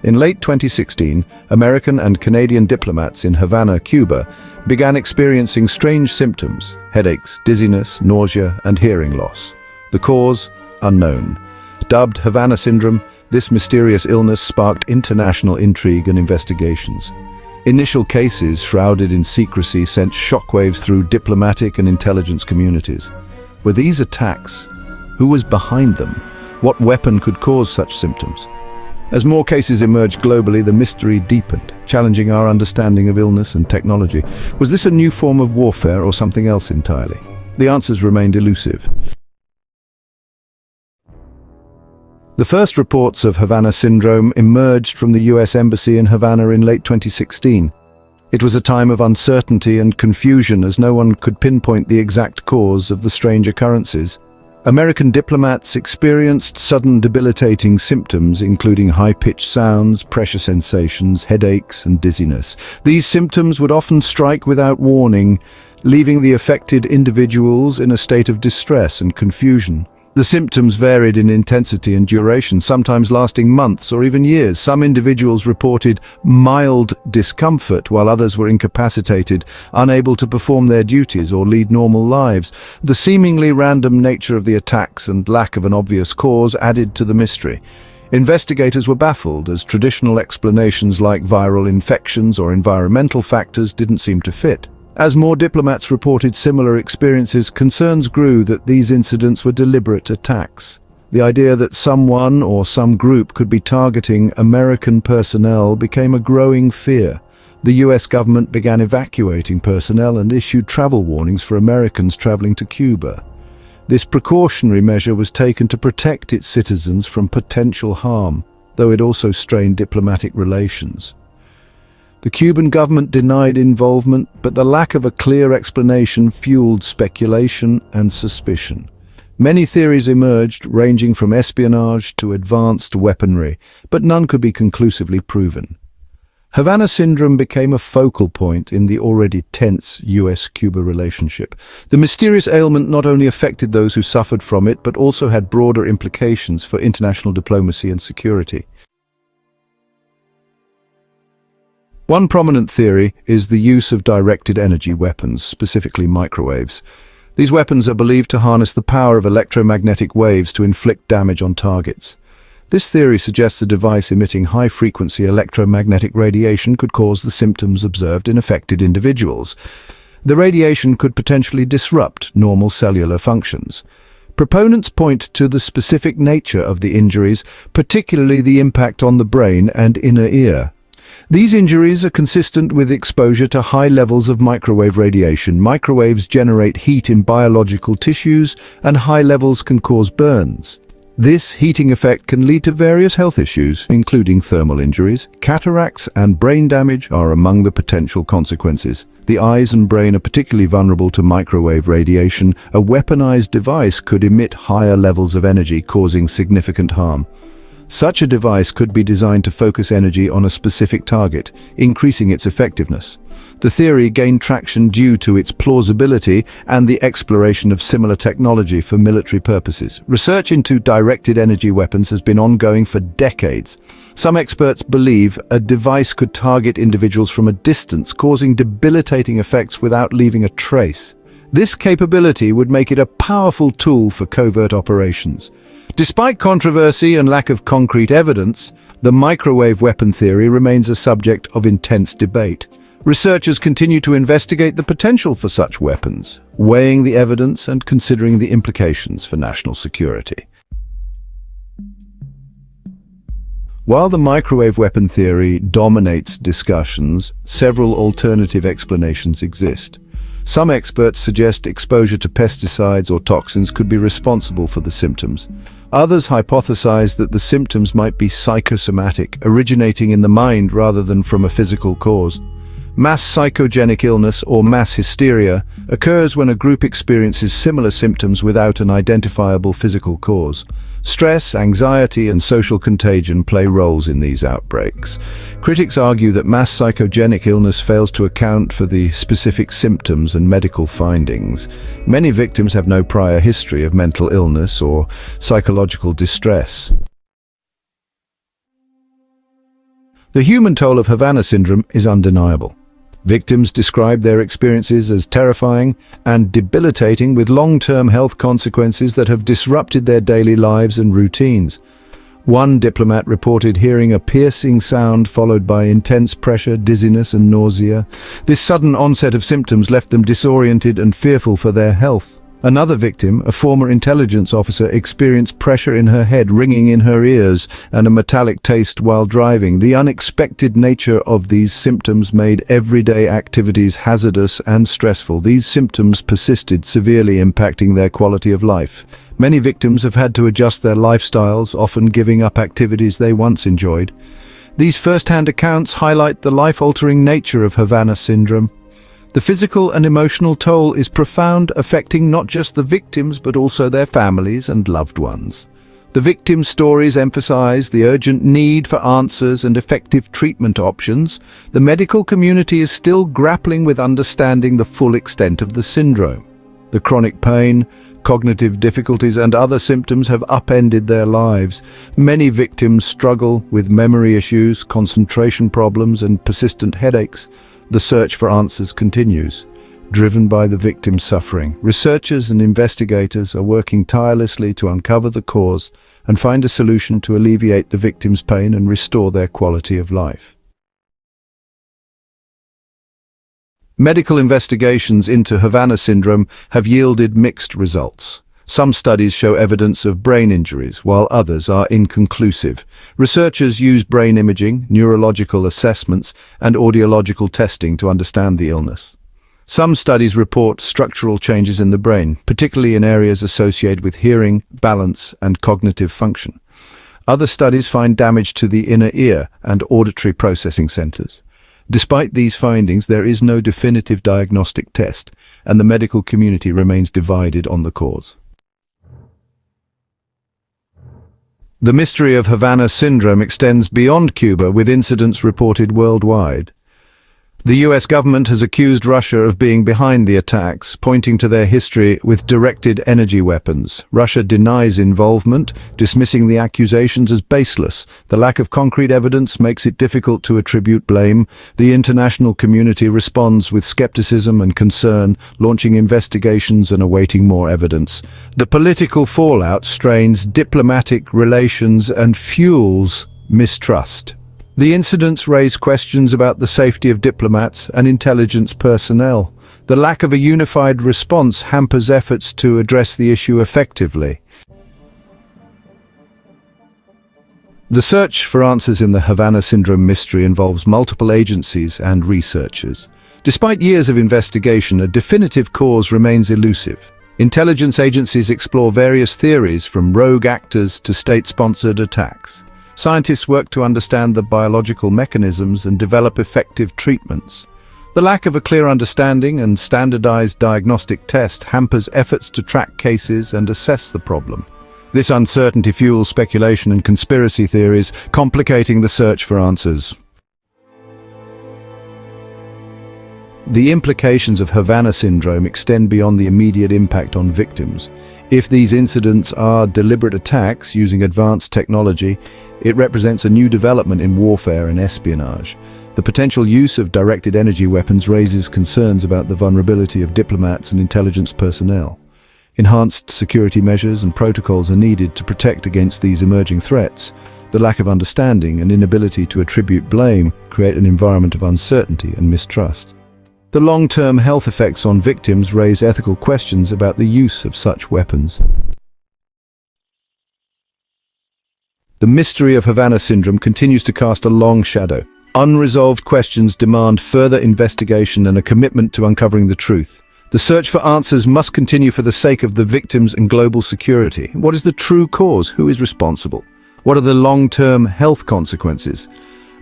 In late 2016, American and Canadian diplomats in Havana, Cuba, began experiencing strange symptoms: headaches, dizziness, nausea, and hearing loss. The cause? Unknown. Dubbed Havana Syndrome, this mysterious illness sparked international intrigue and investigations. Initial cases, shrouded in secrecy, sent shockwaves through diplomatic and intelligence communities. Were these attacks? Who was behind them? What weapon could cause such symptoms? As more cases emerged globally, the mystery deepened, challenging our understanding of illness and technology. Was this a new form of warfare or something else entirely? The answers remained elusive. The first reports of Havana Syndrome emerged from the US Embassy in Havana in late 2016. It was a time of uncertainty and confusion as no one could pinpoint the exact cause of the strange occurrences. American diplomats experienced sudden debilitating symptoms, including high-pitched sounds, pressure sensations, headaches, and dizziness. These symptoms would often strike without warning, leaving the affected individuals in a state of distress and confusion. The symptoms varied in intensity and duration, sometimes lasting months or even years. Some individuals reported mild discomfort, while others were incapacitated, unable to perform their duties or lead normal lives. The seemingly random nature of the attacks and lack of an obvious cause added to the mystery. Investigators were baffled, as traditional explanations like viral infections or environmental factors didn't seem to fit. As more diplomats reported similar experiences, concerns grew that these incidents were deliberate attacks. The idea that someone or some group could be targeting American personnel became a growing fear. The US government began evacuating personnel and issued travel warnings for Americans traveling to Cuba. This precautionary measure was taken to protect its citizens from potential harm, though it also strained diplomatic relations. The Cuban government denied involvement, but the lack of a clear explanation fueled speculation and suspicion. Many theories emerged, ranging from espionage to advanced weaponry, but none could be conclusively proven. Havana Syndrome became a focal point in the already tense US-Cuba relationship. The mysterious ailment not only affected those who suffered from it, but also had broader implications for international diplomacy and security. One prominent theory is the use of directed energy weapons, specifically microwaves. These weapons are believed to harness the power of electromagnetic waves to inflict damage on targets. This theory suggests a device emitting high-frequency electromagnetic radiation could cause the symptoms observed in affected individuals. The radiation could potentially disrupt normal cellular functions. Proponents point to the specific nature of the injuries, particularly the impact on the brain and inner ear. These injuries are consistent with exposure to high levels of microwave radiation. Microwaves generate heat in biological tissues, and high levels can cause burns. This heating effect can lead to various health issues, including thermal injuries. Cataracts and brain damage are among the potential consequences. The eyes and brain are particularly vulnerable to microwave radiation. A weaponized device could emit higher levels of energy, causing significant harm. Such a device could be designed to focus energy on a specific target, increasing its effectiveness. The theory gained traction due to its plausibility and the exploration of similar technology for military purposes. Research into directed energy weapons has been ongoing for decades. Some experts believe a device could target individuals from a distance, causing debilitating effects without leaving a trace. This capability would make it a powerful tool for covert operations. Despite controversy and lack of concrete evidence, the microwave weapon theory remains a subject of intense debate. Researchers continue to investigate the potential for such weapons, weighing the evidence and considering the implications for national security. While the microwave weapon theory dominates discussions, several alternative explanations exist. Some experts suggest exposure to pesticides or toxins could be responsible for the symptoms. Others hypothesize that the symptoms might be psychosomatic, originating in the mind rather than from a physical cause. Mass psychogenic illness, or mass hysteria, occurs when a group experiences similar symptoms without an identifiable physical cause. Stress, anxiety, and social contagion play roles in these outbreaks. Critics argue that mass psychogenic illness fails to account for the specific symptoms and medical findings. Many victims have no prior history of mental illness or psychological distress. The human toll of Havana Syndrome is undeniable. Victims describe their experiences as terrifying and debilitating, with long-term health consequences that have disrupted their daily lives and routines. One diplomat reported hearing a piercing sound followed by intense pressure, dizziness and nausea. This sudden onset of symptoms left them disoriented and fearful for their health. Another victim, a former intelligence officer, experienced pressure in her head, ringing in her ears, and a metallic taste while driving. The unexpected nature of these symptoms made everyday activities hazardous and stressful. These symptoms persisted, severely impacting their quality of life. Many victims have had to adjust their lifestyles, often giving up activities they once enjoyed. These first-hand accounts highlight the life-altering nature of Havana Syndrome. The physical and emotional toll is profound, affecting not just the victims but also their families and loved ones. The victims' stories emphasize the urgent need for answers and effective treatment options. The medical community is still grappling with understanding the full extent of the syndrome. The chronic pain, cognitive difficulties and other symptoms have upended their lives. Many victims struggle with memory issues, concentration problems and persistent headaches. The search for answers continues. Driven by the victim's suffering, researchers and investigators are working tirelessly to uncover the cause and find a solution to alleviate the victim's pain and restore their quality of life. Medical investigations into Havana Syndrome have yielded mixed results. Some studies show evidence of brain injuries, while others are inconclusive. Researchers use brain imaging, neurological assessments, and audiological testing to understand the illness. Some studies report structural changes in the brain, particularly in areas associated with hearing, balance, and cognitive function. Other studies find damage to the inner ear and auditory processing centers. Despite these findings, there is no definitive diagnostic test, and the medical community remains divided on the cause. The mystery of Havana Syndrome extends beyond Cuba, with incidents reported worldwide. The US government has accused Russia of being behind the attacks, pointing to their history with directed energy weapons. Russia denies involvement, dismissing the accusations as baseless. The lack of concrete evidence makes it difficult to attribute blame. The international community responds with skepticism and concern, launching investigations and awaiting more evidence. The political fallout strains diplomatic relations and fuels mistrust. The incidents raise questions about the safety of diplomats and intelligence personnel. The lack of a unified response hampers efforts to address the issue effectively. The search for answers in the Havana Syndrome mystery involves multiple agencies and researchers. Despite years of investigation, a definitive cause remains elusive. Intelligence agencies explore various theories, from rogue actors to state-sponsored attacks. Scientists work to understand the biological mechanisms and develop effective treatments. The lack of a clear understanding and standardized diagnostic test hampers efforts to track cases and assess the problem. This uncertainty fuels speculation and conspiracy theories, complicating the search for answers. The implications of Havana Syndrome extend beyond the immediate impact on victims. If these incidents are deliberate attacks using advanced technology, it represents a new development in warfare and espionage. The potential use of directed energy weapons raises concerns about the vulnerability of diplomats and intelligence personnel. Enhanced security measures and protocols are needed to protect against these emerging threats. The lack of understanding and inability to attribute blame create an environment of uncertainty and mistrust. The long-term health effects on victims raise ethical questions about the use of such weapons. The mystery of Havana Syndrome continues to cast a long shadow. Unresolved questions demand further investigation and a commitment to uncovering the truth. The search for answers must continue for the sake of the victims and global security. What is the true cause? Who is responsible? What are the long-term health consequences?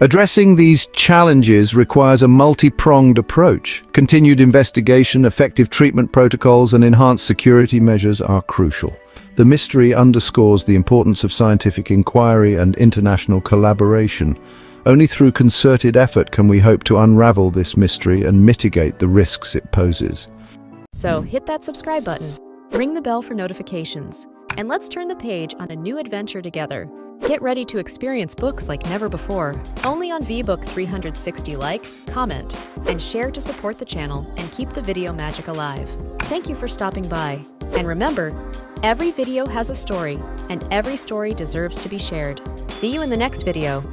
Addressing these challenges requires a multi-pronged approach. Continued investigation, effective treatment protocols, and enhanced security measures are crucial. The mystery underscores the importance of scientific inquiry and international collaboration. Only through concerted effort can we hope to unravel this mystery and mitigate the risks it poses. So hit that subscribe button, ring the bell for notifications, and let's turn the page on a new adventure together. Get ready to experience books like never before, only on VBook 360. Like, comment, and share to support the channel and keep the video magic alive. Thank you for stopping by. And remember, every video has a story, and every story deserves to be shared. See you in the next video.